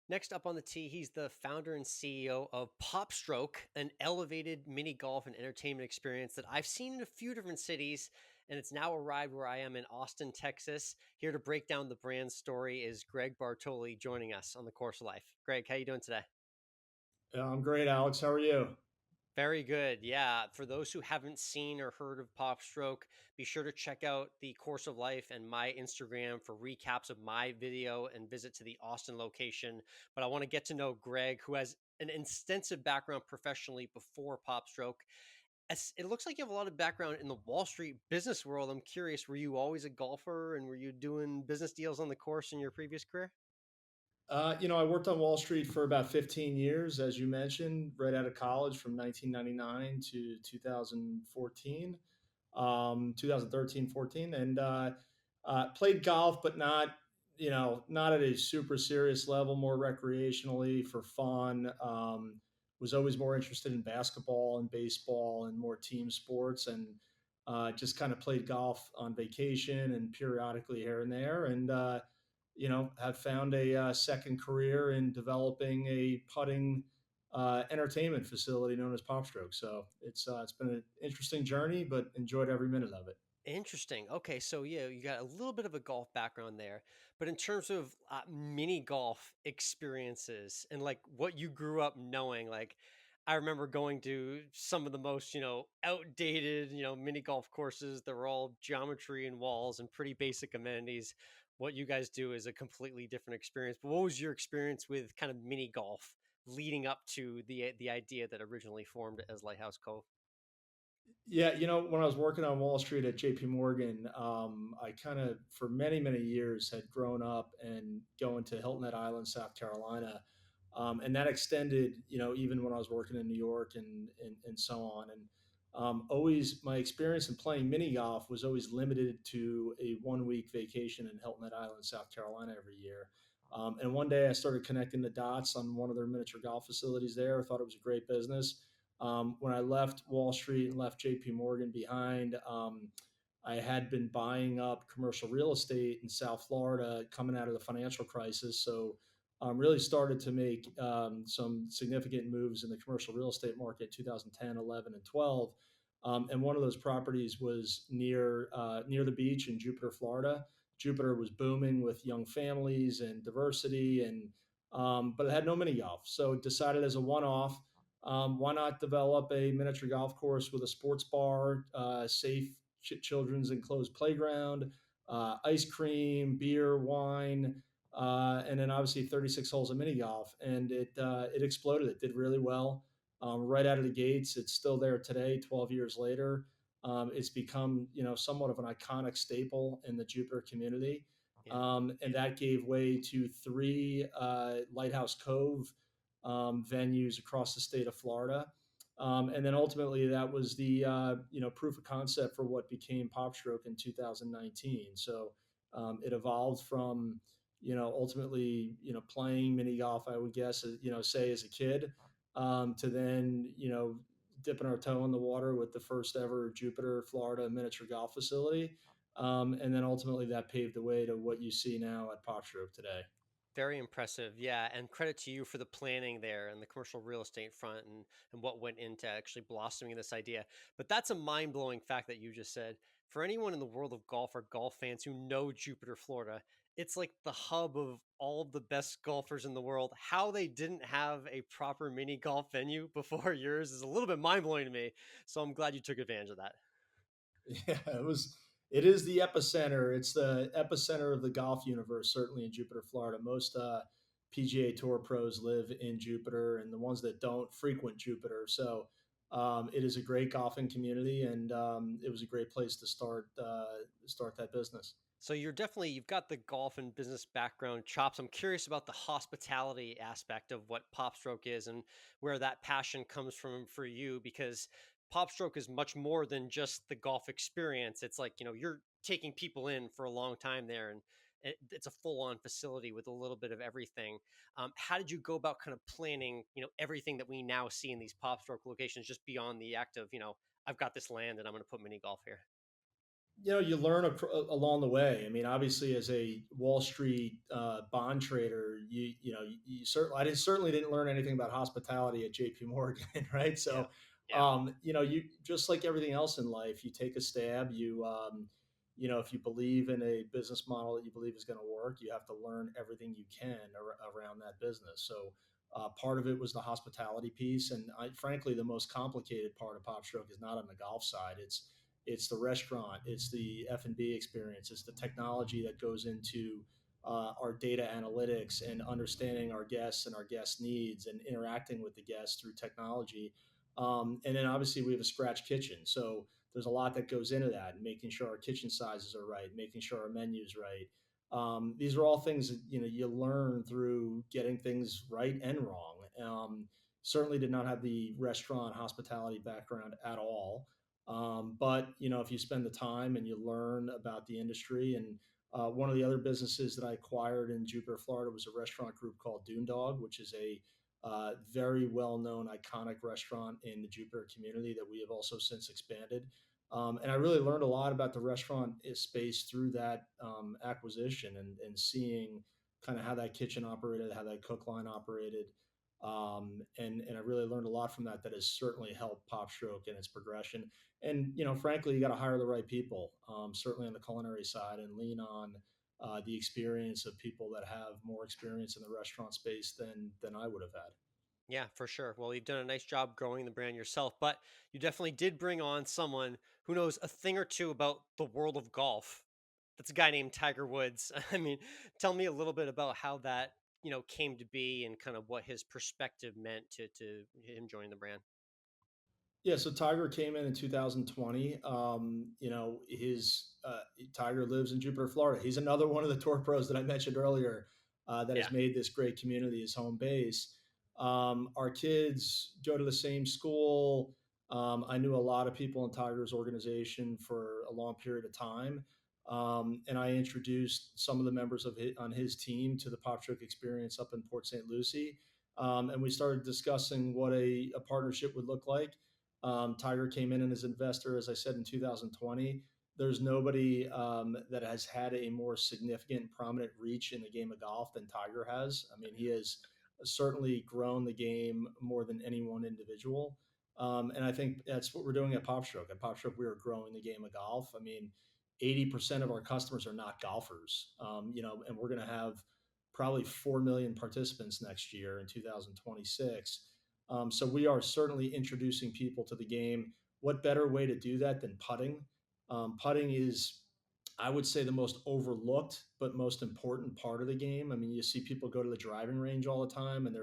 Next up on the tee, he's the founder and CEO of PopStroke, an elevated mini golf and entertainment experience that I've seen in a few different cities, and it's now arrived where I am in Austin, Texas. Here to break down the brand story is Greg Bartoli joining us on the Course of Life. Greg, how you doing today? I'm great, Alex. How are you? Very good. Yeah. For those who haven't seen or heard of PopStroke, be sure to check out the Course of Life and my Instagram for recaps of my video and visit to the Austin location. But I want to get to know Greg, who has an extensive background professionally before PopStroke. As it looks like you have a lot of background in the Wall Street business world. I'm curious, were you always a golfer and were you doing business deals on the course in your previous career? I worked on Wall Street for about 15 years, as you mentioned, right out of college from 1999 to 2014, 2013, 14, and played golf, but not at a super serious level, more recreationally for fun. Was always more interested in basketball and baseball and more team sports, and just kind of played golf on vacation and periodically here and there, and have found a second career in developing a putting entertainment facility known as PopStroke. So it's been an interesting journey, but enjoyed every minute of it. Interesting. Okay, so yeah, you got a little bit of a golf background there, but in terms of mini golf experiences and like what you grew up knowing, like I remember going to some of the most, outdated, mini golf courses. They're all geometry and walls and pretty basic amenities. What you guys do is a completely different experience. But what was your experience with kind of mini golf leading up to the idea that originally formed as Lighthouse Cove? Yeah, when I was working on Wall Street at JP Morgan, I kind of, for many, many years, had grown up and going to Hilton Head Island, South Carolina. And that extended, even when I was working in New York and so on. And always, my experience in playing mini golf was always limited to a 1 week vacation in Hilton Head Island, South Carolina every year. And one day I started connecting the dots on one of their miniature golf facilities there. I thought it was a great business. When I left Wall Street and left JP Morgan behind, I had been buying up commercial real estate in South Florida coming out of the financial crisis. So really started to make some significant moves in the commercial real estate market 2010, 11, and 12. And one of those properties was near the beach in Jupiter, Florida. Jupiter was booming with young families and diversity, but it had no mini golf. So decided as a one-off, why not develop a miniature golf course with a sports bar, safe children's enclosed playground, ice cream, beer, wine, and then obviously 36 holes of mini golf, and it exploded. It did really well right out of the gates. It's still there today, 12 years later. It's become somewhat of an iconic staple in the Jupiter community, Yeah. and that gave way to three Lighthouse Cove venues across the state of Florida. And then ultimately, that was the proof of concept for what became PopStroke in 2019. So it evolved from ultimately playing mini golf, I would guess, say as a kid, to then dipping our toe in the water with the first ever Jupiter, Florida miniature golf facility. And then ultimately that paved the way to what you see now at PopStroke today. Very impressive. Yeah. And credit to you for the planning there and the commercial real estate front and what went into actually blossoming this idea. But that's a mind blowing fact that you just said. For anyone in the world of golf or golf fans who know Jupiter, Florida, it's like the hub of all of the best golfers in the world. How they didn't have a proper mini golf venue before yours is a little bit mind blowing to me. So I'm glad you took advantage of that. Yeah, it was. It is the epicenter. It's the epicenter of the golf universe, certainly in Jupiter, Florida. Most PGA Tour pros live in Jupiter, and the ones that don't frequent Jupiter. So it is a great golfing community, and it was a great place to start that business. So you've got the golf and business background chops. I'm curious about the hospitality aspect of what PopStroke is and where that passion comes from for you because PopStroke is much more than just the golf experience. It's like, you're taking people in for a long time there and it's a full-on facility with a little bit of everything. How did you go about kind of planning, everything that we now see in these PopStroke locations just beyond the act of, I've got this land and I'm going to put mini golf here? You learn along the way. I mean, obviously, as a Wall Street bond trader, you certainly certainly didn't learn anything about hospitality at J.P. Morgan, right? Yeah. So, Yeah. you just like everything else in life, you take a stab. If you believe in a business model that you believe is going to work, you have to learn everything you can around that business. So. Part of it was the hospitality piece, and frankly, the most complicated part of PopStroke is not on the golf side. It's the restaurant, it's the F&B experience, it's the technology that goes into our data analytics and understanding our guests and our guest needs and interacting with the guests through technology. And then obviously we have a scratch kitchen, so there's a lot that goes into that, making sure our kitchen sizes are right, making sure our menus right. These are all things that you learn through getting things right and wrong. Certainly did not have the restaurant hospitality background at all. But if you spend the time and you learn about the industry, and one of the other businesses that I acquired in Jupiter, Florida, was a restaurant group called Dog, which is a very well-known, iconic restaurant in the Jupiter community that we have also since expanded. And I really learned a lot about the restaurant space through that acquisition and seeing kind of how that kitchen operated, how that cook line operated. And I really learned a lot from that. That has certainly helped PopStroke in its progression. And frankly, you got to hire the right people, certainly on the culinary side, and lean on the experience of people that have more experience in the restaurant space than I would have had. Yeah, for sure. Well, you've done a nice job growing the brand yourself, but you definitely did bring on someone who knows a thing or two about the world of golf. That's a guy named Tiger Woods. I mean, tell me a little bit about how that, came to be and kind of what his perspective meant to him joining the brand. Yeah, so Tiger came in 2020. His Tiger lives in Jupiter, Florida. He's another one of the tour pros that I mentioned earlier that Yeah. has made this great community his home base. Our kids go to the same school. I knew a lot of people in Tiger's organization for a long period of time. And I introduced some of the members on his team to the Pop Trick experience up in Port St. Lucie. And we started discussing what a partnership would look like. Tiger came in as an investor, as I said, in 2020. There's nobody that has had a more significant, prominent reach in the game of golf than Tiger has. I mean, he has certainly grown the game more than any one individual. And I think that's what we're doing at PopStroke. At PopStroke, we are growing the game of golf. I mean, 80% of our customers are not golfers, and we're going to have probably 4 million participants next year in 2026. So we are certainly introducing people to the game. What better way to do that than putting? Putting is, I would say, the most overlooked but most important part of the game. I mean, you see people go to the driving range all the time, and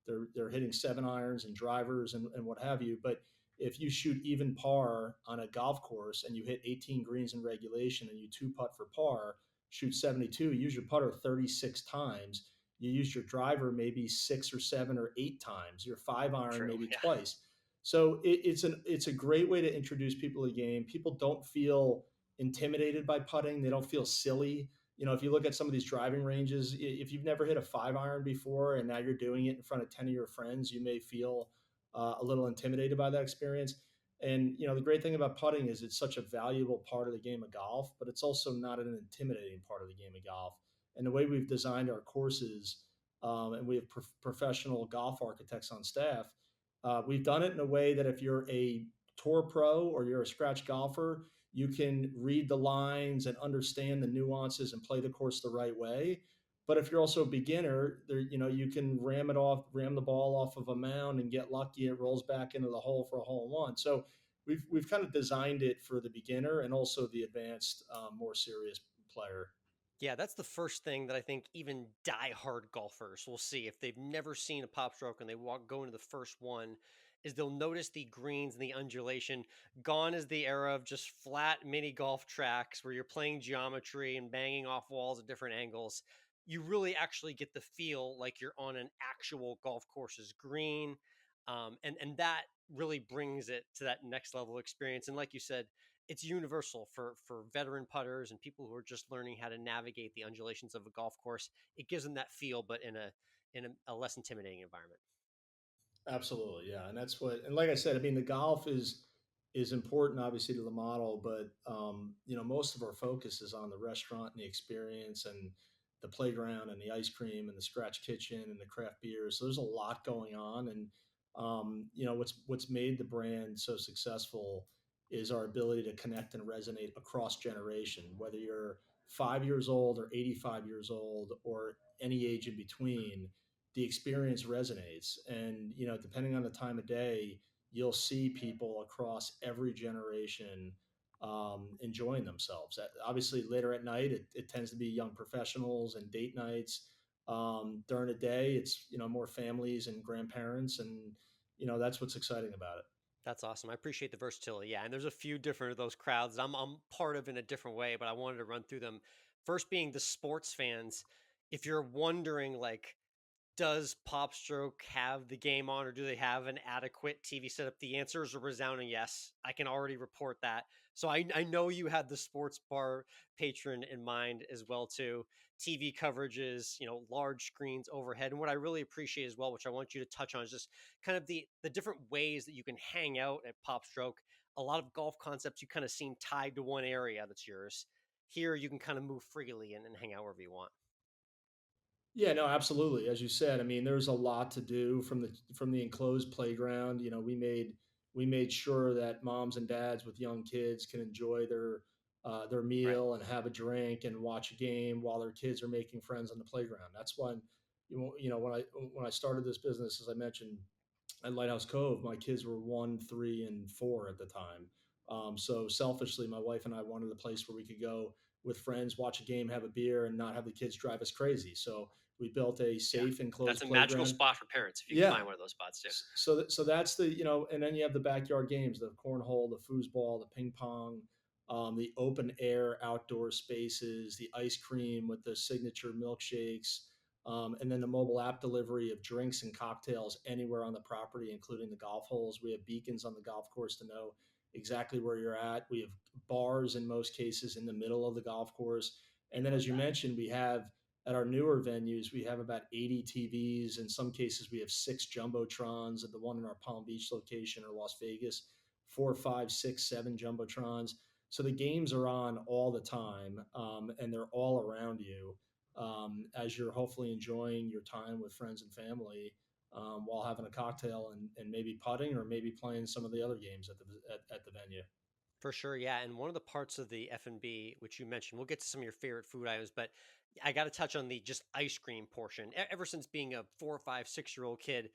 they're hitting 7 irons and drivers and what have you. But if you shoot even par on a golf course and you hit 18 greens in regulation and you two putt for par, shoot 72, use your putter 36 times, you use your driver maybe 6 or 7 or 8 times, your 5 iron True. maybe Yeah. twice. So it's a great way to introduce people to the game. People don't feel intimidated by putting. They don't feel silly. If you look at some of these driving ranges, if you've never hit a 5 iron before and now you're doing it in front of 10 of your friends, you may feel a little intimidated by that experience. And the great thing about putting is it's such a valuable part of the game of golf, but it's also not an intimidating part of the game of golf. And the way we've designed our courses, and we have professional golf architects on staff, we've done it in a way that if you're a tour pro or you're a scratch golfer, you can read the lines and understand the nuances and play the course the right way. But if you're also a beginner, you can ram the ball off of a mound and get lucky. It rolls back into the hole for a hole in one. So we've kind of designed it for the beginner and also the advanced, more serious player. Yeah, that's the first thing that I think even diehard golfers will see if they've never seen a pop stroke and they go into the first one, is they'll notice the greens and the undulation. Gone is the era of just flat mini golf tracks where you're playing geometry and banging off walls at different angles. You really actually get the feel like you're on an actual golf course's green, and that really brings it to that next level experience. And like you said, it's universal for veteran putters and people who are just learning how to navigate the undulations of a golf course. It gives them that feel, but in a less intimidating environment. Absolutely, yeah, and that's what. And like I said, I mean, the golf is. is important, obviously, to the model, but most of our focus is on the restaurant and the experience and the playground and the ice cream and the scratch kitchen and the craft beers. So there's a lot going on, and what's made the brand so successful is our ability to connect and resonate across generation, whether you're 5 years old or 85 years old or any age in between. The experience resonates, and depending on the time of day, you'll see people across every generation enjoying themselves. Obviously, later at night, it tends to be young professionals and date nights. During the day, it's more families and grandparents, and that's what's exciting about it. That's awesome. I appreciate the versatility. Yeah, and there's a few different of those crowds I'm part of in a different way, but I wanted to run through them. First being the sports fans. If you're wondering like does PopStroke have the game on, or do they have an adequate TV setup? The answer is a resounding yes. I can already report that. So I know you had the sports bar patron in mind as well too. TV coverages, large screens overhead, and what I really appreciate as well, which I want you to touch on, is just kind of the different ways that you can hang out at PopStroke. A lot of golf concepts you kind of seem tied to one area that's yours. Here you can kind of move freely and hang out wherever you want. Yeah, no, absolutely. As you said, I mean, there's a lot to do from the enclosed playground. We made sure that moms and dads with young kids can enjoy their Right. meal and have a drink and watch a game while their kids are making friends on the playground. That's when when I started this business, as I mentioned, at Lighthouse Cove, my kids were 1, 3, and 4 at the time. So selfishly, my wife and I wanted a place where we could go with friends, watch a game, have a beer, and not have the kids drive us crazy. So we built a Yeah. safe, That's enclosed a magical playground. spot for parents if you can Yeah. find one of those spots too. So that's and then you have the backyard games, the cornhole, the foosball, the ping pong, the open air outdoor spaces, the ice cream with the signature milkshakes, and then the mobile app delivery of drinks and cocktails anywhere on the property, including the golf holes. We have beacons on the golf course to know exactly where you're at. We have bars in most cases in the middle of the golf course. And then, Love as you that. mentioned, we have at our newer venues, we have about 80 TVs. In some cases, we have 6 jumbotrons. At the one in our Palm Beach location or Las Vegas, 4, 5, 6, 7 jumbotrons. So the games are on all the time, and they're all around you as you're hopefully enjoying your time with friends and family while having a cocktail and maybe putting or maybe playing some of the other games at the venue. For sure, yeah. And one of the parts of the F&B, which you mentioned, we'll get to some of your favorite food items, but I got to touch on the just ice cream portion. Ever since being a 4, 5, 6 year old kid,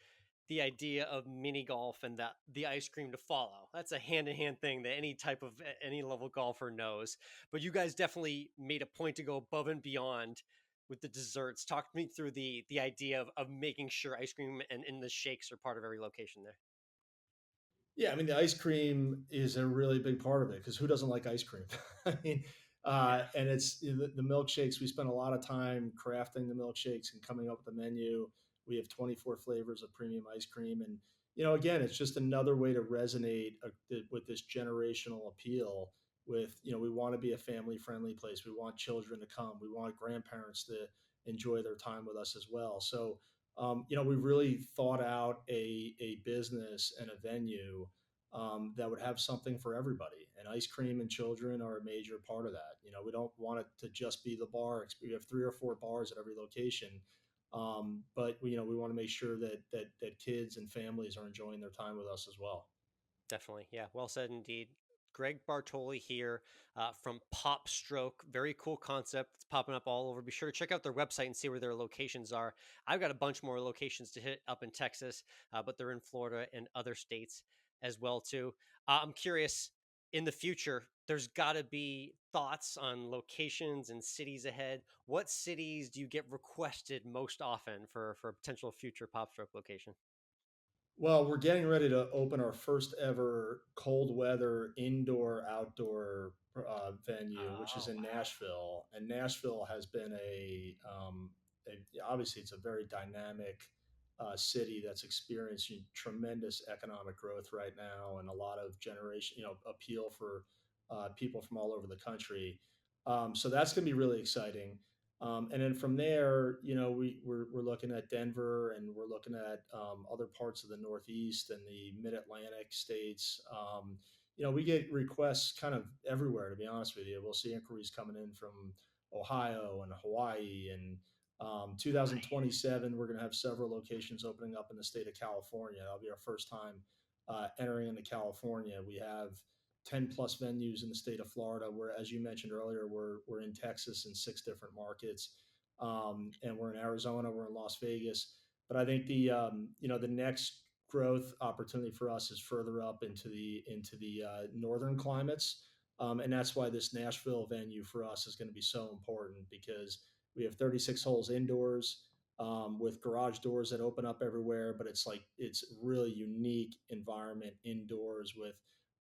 the idea of mini golf and the ice cream to follow. That's a hand in hand thing that any type of any level golfer knows. But you guys definitely made a point to go above and beyond with the desserts. Talk me through the idea of making sure ice cream and the shakes are part of every location there. Yeah, I mean the ice cream is a really big part of it because who doesn't like ice cream? I mean, Yeah, and it's the milkshakes. We spend a lot of time crafting the milkshakes and coming up with the menu. We have 24 flavors of premium ice cream, and again, it's just another way to resonate with this generational appeal. We want to be a family friendly place. We want children to come. We want grandparents to enjoy their time with us as well. So we really thought out a business and a venue that would have something for everybody. And ice cream and children are a major part of that. We don't want it to just be the bar. We have 3 or 4 bars at every location, but we want to make sure that kids and families are enjoying their time with us as well. definitely. Yeah, well said indeed. Greg Bartoli here from PopStroke. Very cool concept. It's popping up all over. Be sure to check out their website and see where their locations are. I've got a bunch more locations to hit up in Texas, but they're in Florida and other states as well too. I'm curious. In the future, there's got to be thoughts on locations and cities ahead. What cities do you get requested most often for a potential future PopStroke location? Well, we're getting ready to open our first ever cold weather indoor outdoor venue, which is Oh in wow! Nashville. And Nashville has been obviously it's a very dynamic city that's experiencing tremendous economic growth right now, and a lot of generation, appeal for people from all over the country. So that's going to be really exciting. And then from there, we're looking at Denver, and we're looking at other parts of the Northeast and the Mid Atlantic states. we get requests kind of everywhere. To be honest with you, we'll see inquiries coming in from Ohio and Hawaii, and Right. 2027 we're going to have several locations opening up in the state of California. That'll be our first time entering into California. We have 10 plus venues in the state of Florida. Where, as you mentioned earlier, we're in Texas in 6 different markets, and we're in Arizona, we're in Las Vegas. But I think the next growth opportunity for us is further up into the northern climates, and that's why this Nashville venue for us is going to be so important, because we have 36 holes indoors, with garage doors that open up everywhere. But it's really unique environment indoors with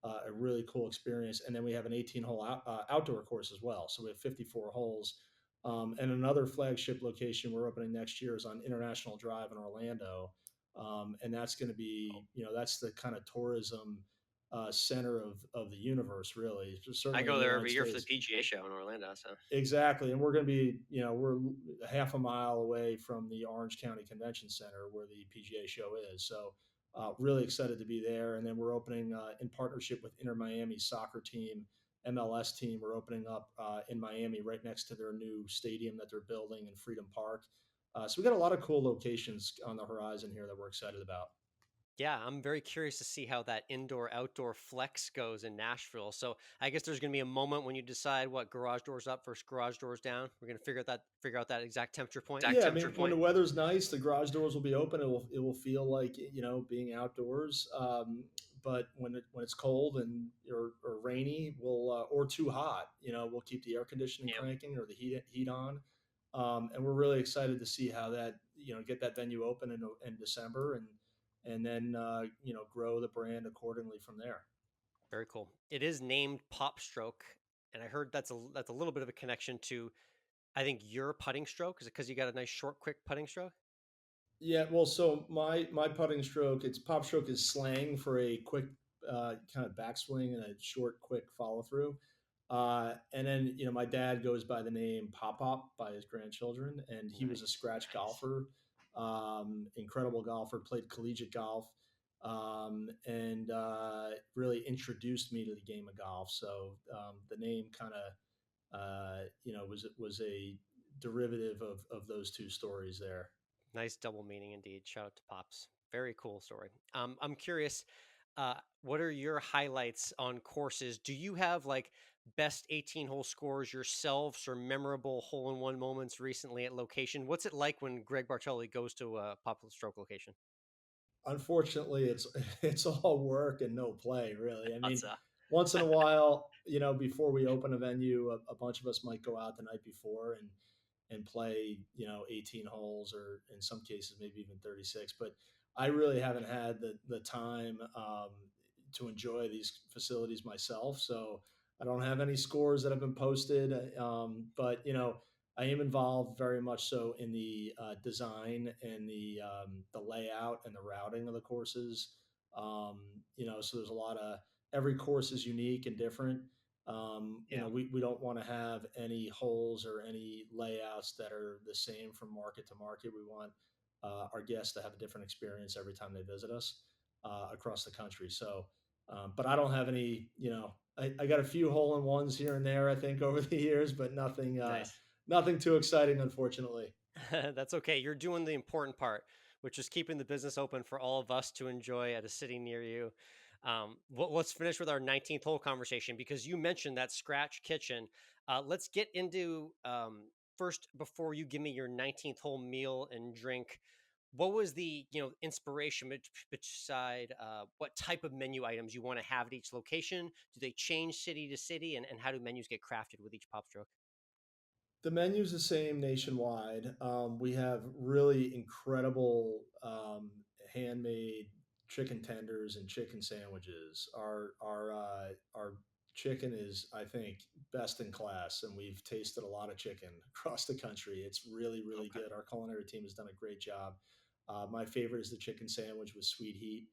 a really cool experience. And then we have an 18-hole outdoor course as well. So we have 54 holes. And another flagship location we're opening next year is on International Drive in Orlando. And that's going to be, that's the kind of tourism center of the universe, really, I certainly in go the there United every year for the States. PGA show in Orlando, so Exactly. And we're going to be, we're half a mile away from the Orange County Convention Center where the PGA show is. So, really excited to be there. And then we're opening in partnership with Inter Miami soccer team, MLS team. We're opening up in Miami right next to their new stadium that they're building in Freedom Park. So, we got a lot of cool locations on the horizon here that we're excited about. yeah, I'm very curious to see how that indoor outdoor flex goes in Nashville. So I guess there's going to be a moment when you decide what garage doors up versus garage doors down. We're going to figure out that exact temperature point. Yeah, I mean, when the weather's nice, the garage doors will be open. It will feel like, being outdoors. But when it's cold and or rainy, or too hot, we'll keep the air conditioning Yeah, cranking or the heat on. And we're really excited to see how that, get that venue open in December, and then grow the brand accordingly from there. very cool. It is named PopStroke, and I heard that's a little bit of a connection to I think your putting stroke. Is it because you got a nice short, quick putting stroke? Yeah, well, so my putting stroke, it's pop stroke is slang for a quick kind of backswing and a short, quick follow through. And then my dad goes by the name Pop Pop by his grandchildren, and he was a Nice, scratch nice, golfer, incredible golfer, played collegiate golf, and really introduced me to the game of golf. So the name kind of was a derivative of those two stories there. nice double meaning indeed. Shout out to Pops. Very cool story. I'm curious. What are your highlights on courses? Do you have like best 18 hole scores yourselves or memorable hole in one moments recently at location? What's it like when Greg Bartoli goes to a popular stroke location? Unfortunately, it's it's all work and no play, really. I mean, That's once in a while, before we open a venue, a bunch of us might go out the night before and play, 18 holes, or in some cases maybe even 36. But I really haven't had the time to enjoy these facilities myself, so I don't have any scores that have been posted. But I am involved very much so in the design and the layout and the routing of the courses. Um, so there's a lot of every course is unique and different. yeah, We don't want to have any holes or any layouts that are the same from market to market. We want our guests to have a different experience every time they visit us across the country. So, but I don't have any, I got a few hole in ones here and there, I think, over the years, but nice. nothing too exciting, unfortunately. That's okay. You're doing the important part, which is keeping the business open for all of us to enjoy at a city near you. Let's finish with our 19th hole conversation because you mentioned that scratch kitchen. Let's get into first before you give me your 19th hole meal and drink. What was the inspiration beside what type of menu items you want to have at each location? Do they change city to city, and how do menus get crafted with each pop stroke? The menu's the same nationwide. We have really incredible handmade chicken tenders and chicken sandwiches. Our chicken is, I think, best in class, and we've tasted a lot of chicken across the country. It's really, really Okay. good. Our culinary team has done a great job. My favorite is the chicken sandwich with sweet heat.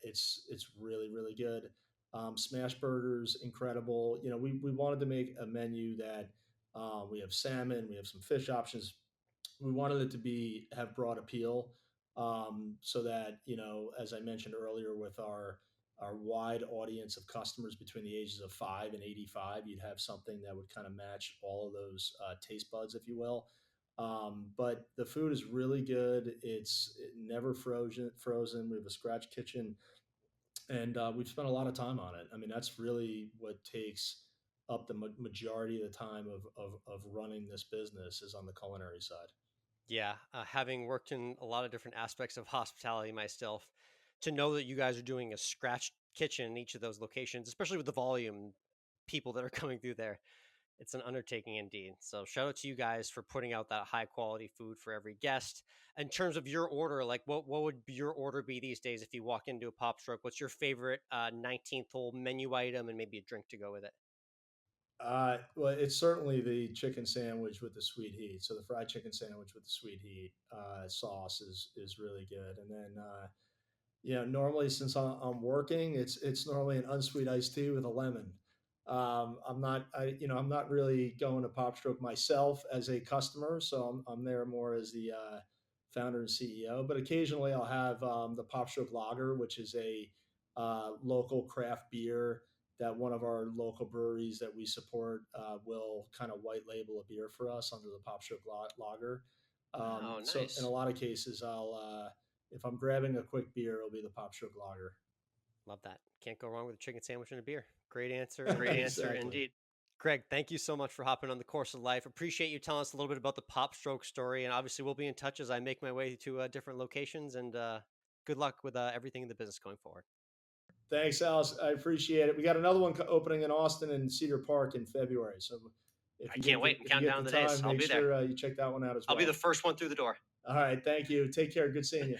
It's really, really good. Smash burgers, incredible. We wanted to make a menu that we have salmon, we have some fish options. We wanted it to have broad appeal, so that as I mentioned earlier with our our wide audience of customers between the ages of 5 and 85, you'd have something that would kind of match all of those taste buds, if you will. But the food is really good. It's never frozen. Frozen. We have a scratch kitchen, and we've spent a lot of time on it. I mean, that's really what takes up the majority of the time of running this business is on the culinary side. Yeah, having worked in a lot of different aspects of hospitality myself, to know that you guys are doing a scratch kitchen in each of those locations, especially with the volume people that are coming through there, it's an undertaking indeed. So shout out to you guys for putting out that high quality food for every guest. In terms of your order, like what would your order be these days if you walk into a Pop Stroke? What's your favorite 19th hole menu item and maybe a drink to go with it? Well, it's certainly the chicken sandwich with the sweet heat. So the fried chicken sandwich with the sweet heat sauce is really good. And then normally since I'm working, it's normally an unsweet iced tea with a lemon. I'm not really going to PopStroke myself as a customer, so I'm there more as the founder and CEO. But occasionally I'll have the PopStroke Lager, which is a local craft beer that one of our local breweries that we support will kind of white label a beer for us under the PopStroke Lager. Oh, So in a nice. lot of cases, if I'm grabbing a quick beer, it'll be the Pop Stroke Lager. Love that. Can't go wrong with a chicken sandwich and a beer. Great answer indeed. Exactly. Greg, thank you so much for hopping on the course of life. Appreciate you telling us a little bit about the Pop Stroke story. And obviously, we'll be in touch as I make my way to different locations. And good luck with everything in the business going forward. Thanks, Alice. I appreciate it. We got another one opening in Austin and Cedar Park in February. So I can't wait. I'm if you counting get down the the days. time, I'll make be there. sure you check that one out as I'll be the well. first one through the door. All right. Thank you. Take care. Good seeing you.